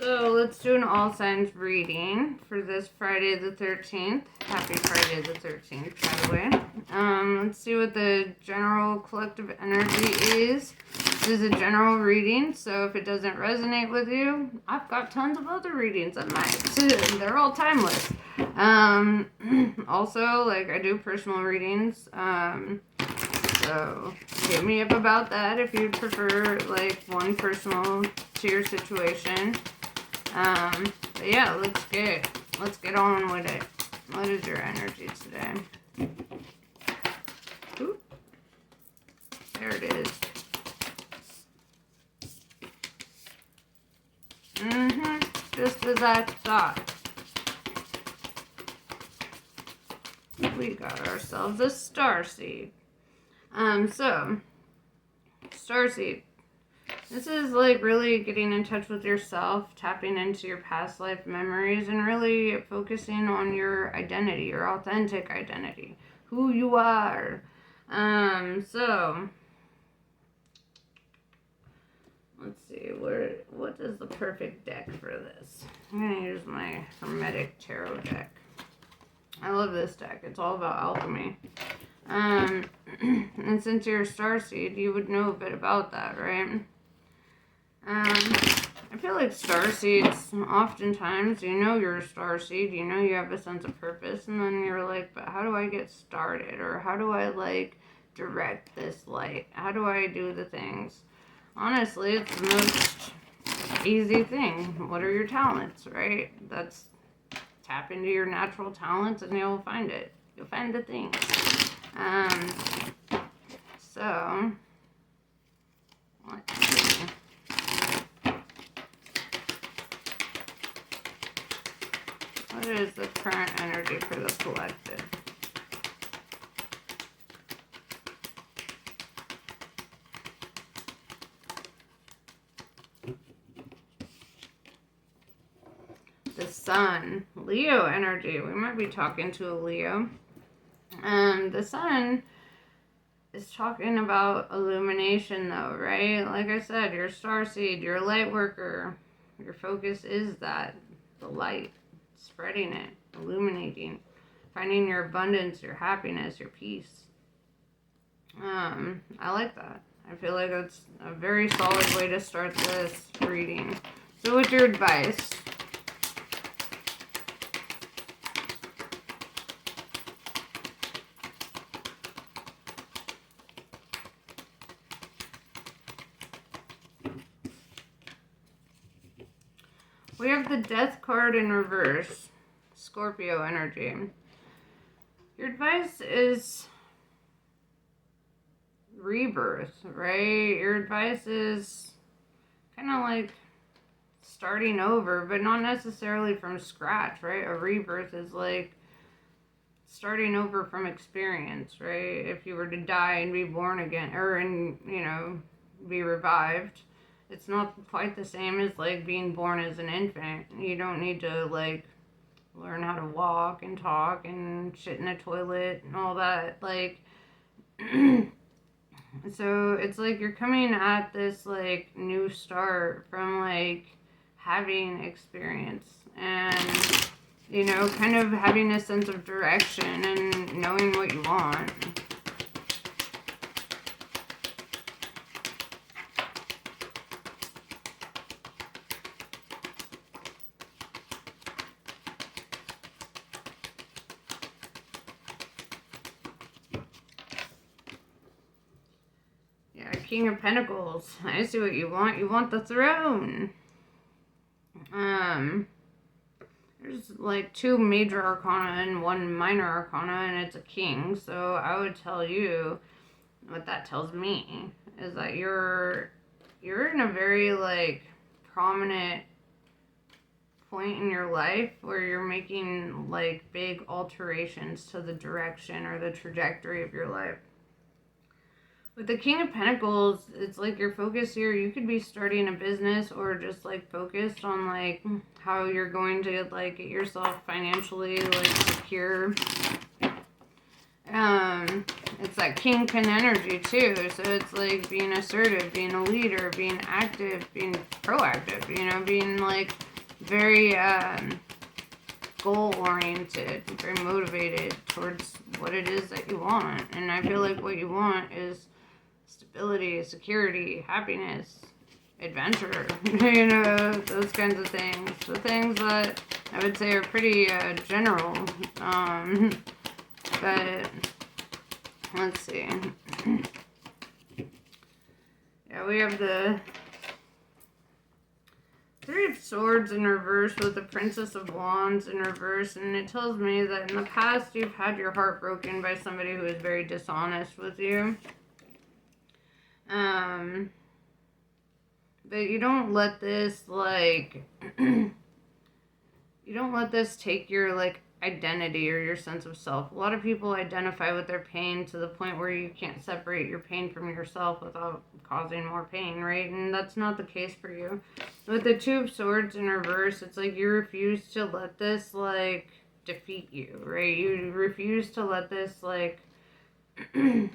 So let's do an all signs reading for this Friday the 13th. Happy Friday the 13th, by the way. Let's see what the general collective energy is. This is a general reading, so if it doesn't resonate with you, I've got tons of other readings that might. They're all timeless. Also, like, I do personal readings. So hit me up about that if you'd prefer, like, one personal to your situation. But yeah, let's get on with it. What is your energy today? Ooh, there it is. Just as I thought. We got ourselves a starseed. So, starseed. This is like really getting in touch with yourself, tapping into your past life memories, and really focusing on your identity, your authentic identity, who you are. So let's see, what is the perfect deck for this? I'm gonna use my Hermetic Tarot deck. I love this deck. It's all about alchemy. And since you're a starseed, you would know a bit about that, right? I feel like starseeds, oftentimes, you know you're a starseed, you know you have a sense of purpose, and then you're like, but how do I get started? Or how do I, like, direct this light? How do I do the things? Honestly, it's the most easy thing. What are your talents, right? That's, tap into your natural talents and you'll find it. You'll find the thing. So, let's see. What is the current energy for the collective? The Sun, Leo energy. We might be talking to a Leo. The Sun is talking about illumination, though, right? Like I said, you're a starseed, you're a light worker. Your focus is that, the light, spreading it, illuminating, finding your abundance, your happiness, your peace. I like that. I feel like that's a very solid way to start this reading. So what's your advice? We have the Death card in reverse. Scorpio energy. Your advice is rebirth, right? Your advice is kind of like starting over, but not necessarily from scratch, right? A rebirth is like starting over from experience, right? If you were to die and be born again, or be revived, it's not quite the same as like being born as an infant. You don't need to like learn how to walk and talk and shit in a toilet and all that. Like, so it's like you're coming at this like new start from like having experience and, kind of having a sense of direction and knowing what you want. King of Pentacles. I see what you want. You want the throne. There's like 2 major arcana and 1 minor arcana, and it's a king. So I would tell you what that tells me is that you're in a very like prominent point in your life where you're making like big alterations to the direction or the trajectory of your life. With the King of Pentacles, it's like your focus here, you could be starting a business or just like focused on like how you're going to like get yourself financially like secure. It's that Kingpin energy too, so it's like being assertive, being a leader, being active, being proactive, being like very goal-oriented, very motivated towards what it is that you want. And I feel like what you want is stability, security, happiness, adventure, you know, those kinds of things. The things that I would say are pretty general. But let's see. Yeah, we have the Three of Swords in reverse with the Princess of Wands in reverse, and it tells me that in the past you've had your heart broken by somebody who is very dishonest with you. But you don't let this, like, you don't let this take your, like, identity or your sense of self. A lot of people identify with their pain to the point where you can't separate your pain from yourself without causing more pain, right? And that's not the case for you. With the Two of Swords in reverse, it's like you refuse to let this, like, defeat you, right? You refuse to let this, like, put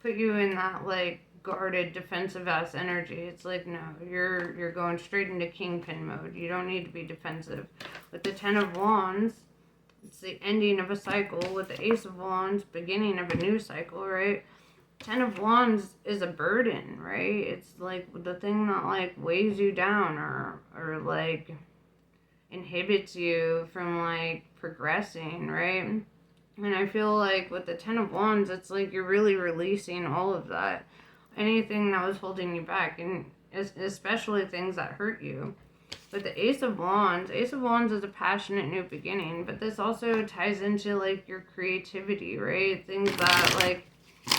you in that, like, guarded, defensive-ass energy. It's like, no, you're going straight into kingpin mode. You don't need to be defensive. With the Ten of Wands, it's the ending of a cycle. With the Ace of Wands, beginning of a new cycle, right? Ten of Wands is a burden, right? It's like the thing that, like, weighs you down or like inhibits you from, like, progressing, right? And I feel like with the Ten of Wands, it's like you're really releasing all of that. Anything that was holding you back, and especially things that hurt you. With the Ace of Wands is a passionate new beginning, but this also ties into, like, your creativity, right? Things that, like,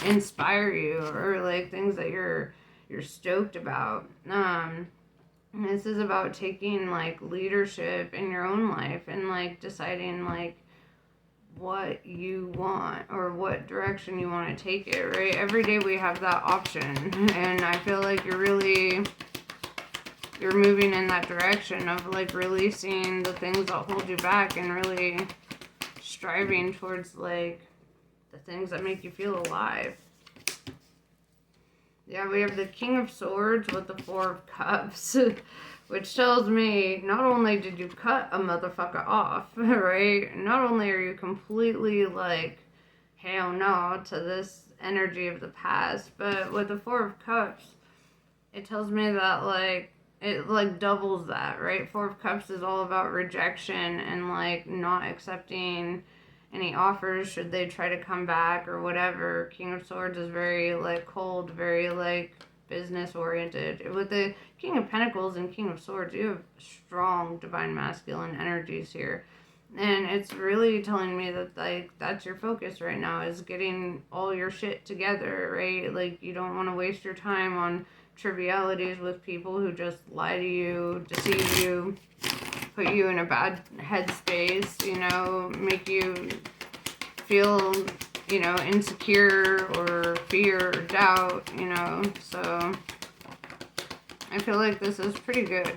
inspire you, or, like, things that you're stoked about. This is about taking, like, leadership in your own life and, like, deciding, like, what you want or what direction you want to take it, right? Every day we have that option, and I feel like you're moving in that direction of, like, releasing the things that hold you back and really striving towards, like, the things that make you feel alive. Yeah, we have the King of Swords with the Four of Cups, which tells me not only did you cut a motherfucker off, right? Not only are you completely, like, hell no to this energy of the past, but with the Four of Cups, it tells me that, like, it, like, doubles that, right? Four of Cups is all about rejection and, like, not accepting any offers should they try to come back or whatever. King of Swords is very, like, cold, very, like, business oriented. With the King of Pentacles and King of Swords, you have strong divine masculine energies here. And it's really telling me that, like, that's your focus right now, is getting all your shit together, right? Like, you don't want to waste your time on trivialities with people who just lie to you, deceive you, put you in a bad headspace, you know, make you feel, you know, insecure or fear or doubt, you know. So I feel like this is pretty good.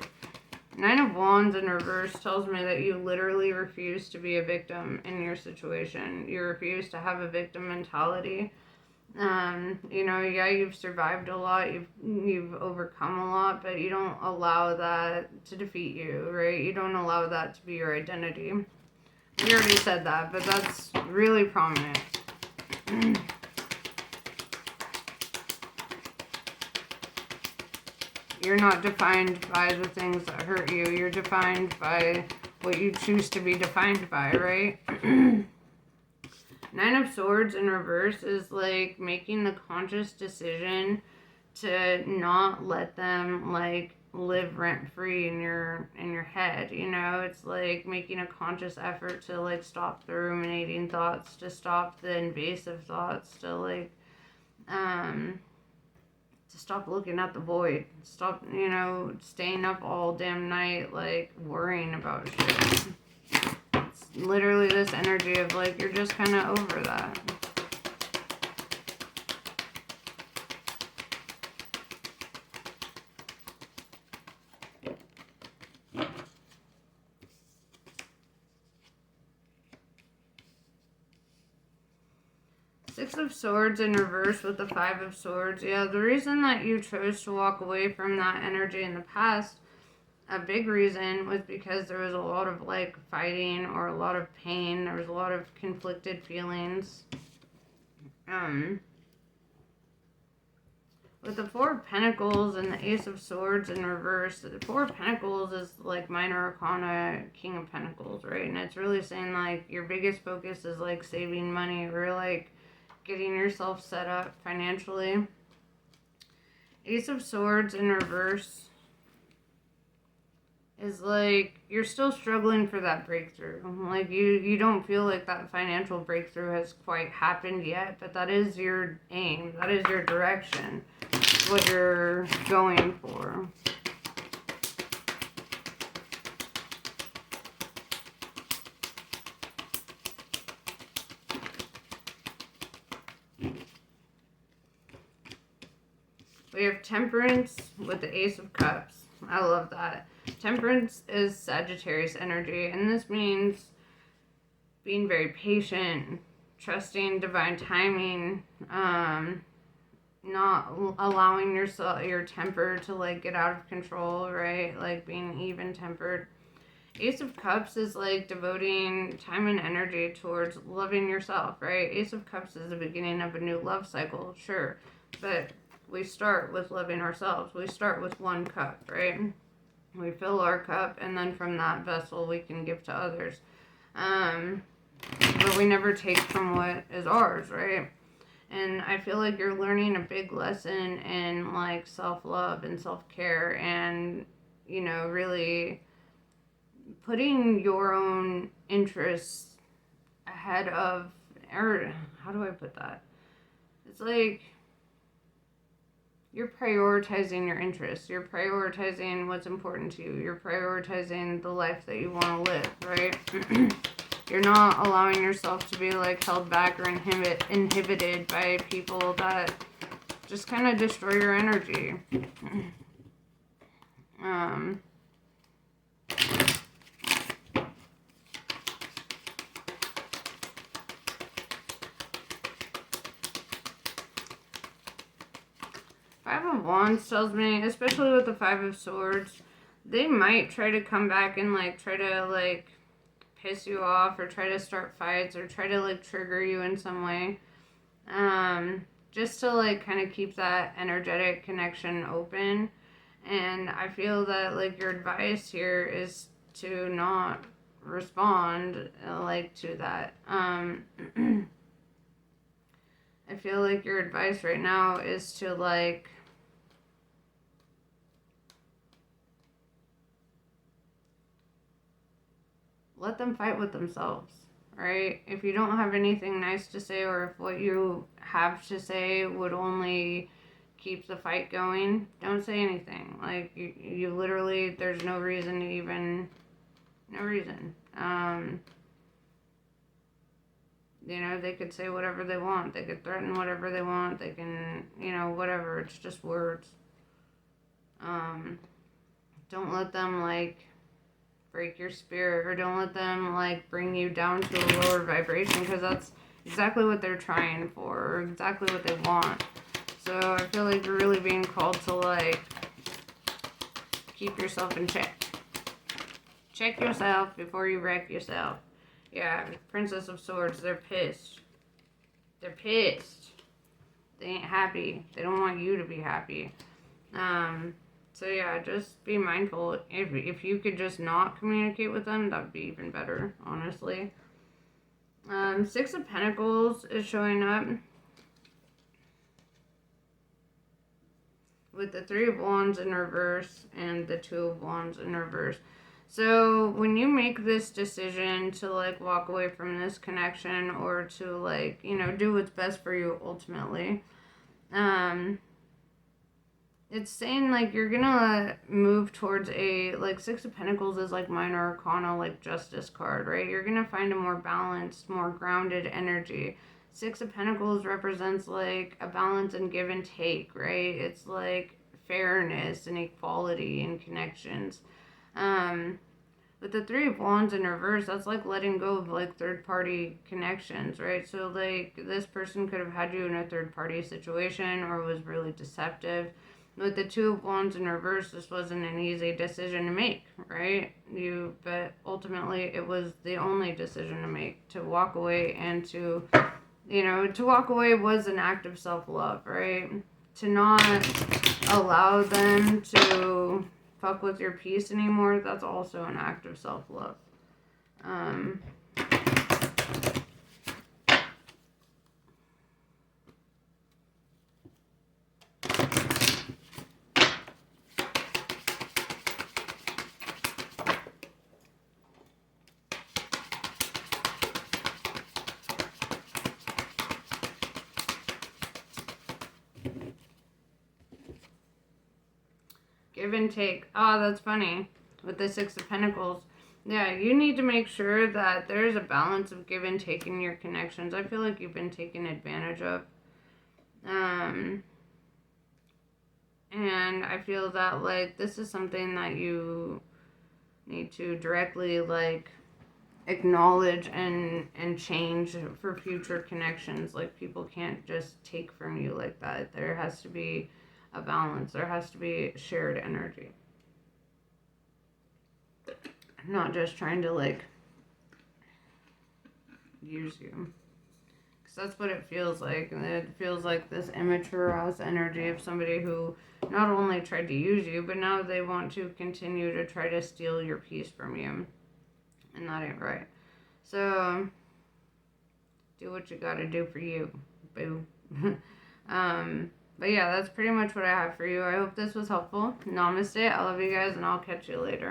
Nine of Wands in reverse tells me that you literally refuse to be a victim in your situation. You refuse to have a victim mentality. You know, yeah, you've survived a lot, you've overcome a lot, but you don't allow that to defeat you, right? You don't allow that to be your identity. We already said that, but that's really prominent. You're not defined by the things that hurt you. You're defined by what you choose to be defined by, right? Nine of Swords in reverse is, like, making the conscious decision to not let them, like, live rent-free in your head, you know? It's like making a conscious effort to, like, stop the ruminating thoughts, to stop the invasive thoughts, to, like, to stop looking at the void, stop, you know, staying up all damn night, like, worrying about shit. Literally this energy of, like, you're just kind of over that. Six of Swords in reverse with the Five of Swords. Yeah, the reason that you chose to walk away from that energy in the past a big reason was because there was a lot of like fighting or a lot of pain. There was a lot of conflicted feelings. With the Four of Pentacles and the Ace of Swords in reverse, the Four of Pentacles is like minor arcana, King of Pentacles, right? And it's really saying like your biggest focus is like saving money or like getting yourself set up financially. Ace of Swords in reverse is like you're still struggling for that breakthrough. Like you don't feel like that financial breakthrough has quite happened yet, but that is your aim. That is your direction. What you're going for. We have Temperance with the Ace of Cups. I love that. Temperance is Sagittarius energy, and this means being very patient, trusting divine timing, not allowing your temper to like get out of control, right? Like being even tempered. Ace of Cups is like devoting time and energy towards loving yourself, right? Ace of Cups is the beginning of a new love cycle, sure, but we start with loving ourselves. We start with one cup, right? We fill our cup, and then from that vessel we can give to others. But we never take from what is ours, right? And I feel like you're learning a big lesson in like self-love and self-care and, you know, really putting your own interests ahead of, or how do I put that? It's like you're prioritizing your interests. You're prioritizing what's important to you. You're prioritizing the life that you want to live, right? You're not allowing yourself to be like held back or inhibited by people that just kind of destroy your energy. Five of Wands tells me, especially with the Five of Swords, they might try to come back and like try to like piss you off or try to start fights or try to like trigger you in some way. Just to like kind of keep that energetic connection open. And I feel that like your advice here is to not respond like to that. I feel like your advice right now is to like let them fight with themselves, right? If you don't have anything nice to say, or if what you have to say would only keep the fight going, don't say anything. Like, you literally, there's no reason to even, no reason. You know, they could say whatever they want. They could threaten whatever they want. They can, you know, whatever. It's just words. Don't let them, like, break your spirit, or don't let them like bring you down to a lower vibration, because that's exactly what they're trying for, or exactly what they want. So I feel like you're really being called to like keep yourself in check. Check yourself before you wreck yourself. Yeah, Princess of Swords, they're pissed. They're pissed. They ain't happy. They don't want you to be happy. So yeah, just be mindful. If you could just not communicate with them, that would be even better, honestly. Six of Pentacles is showing up with the Three of Wands in reverse and the Two of Wands in reverse. So when you make this decision to like walk away from this connection, or to like, you know, do what's best for you ultimately, it's saying like you're gonna move towards a, like, Six of Pentacles is like minor arcana, like Justice card, right? You're gonna find a more balanced, more grounded energy. Six of Pentacles represents like a balance and give and take, right? It's like fairness and equality and connections. With the Three of Wands in reverse, that's like letting go of like third party connections, right? So like this person could have had you in a third party situation, or was really deceptive. with the Two of Wands in reverse, this wasn't an easy decision to make, right? But ultimately it was the only decision to make, to walk away, and to walk away was an act of self-love, right? To not allow them to fuck with your peace anymore, that's also an act of self-love. Give and take. Oh, that's funny. With the Six of Pentacles. Yeah, you need to make sure that there's a balance of give and take in your connections. I feel like you've been taken advantage of. And I feel that, like, this is something that you need to directly, like, acknowledge and change for future connections. Like, people can't just take from you like that. There has to be a balance. There has to be shared energy. Not just trying to, like, use you. Because that's what it feels like. And it feels like this immature ass energy of somebody who not only tried to use you, but now they want to continue to try to steal your peace from you. And that ain't right. So, do what you gotta do for you. Boo. But yeah, that's pretty much what I have for you. I hope this was helpful. Namaste. I love you guys, and I'll catch you later.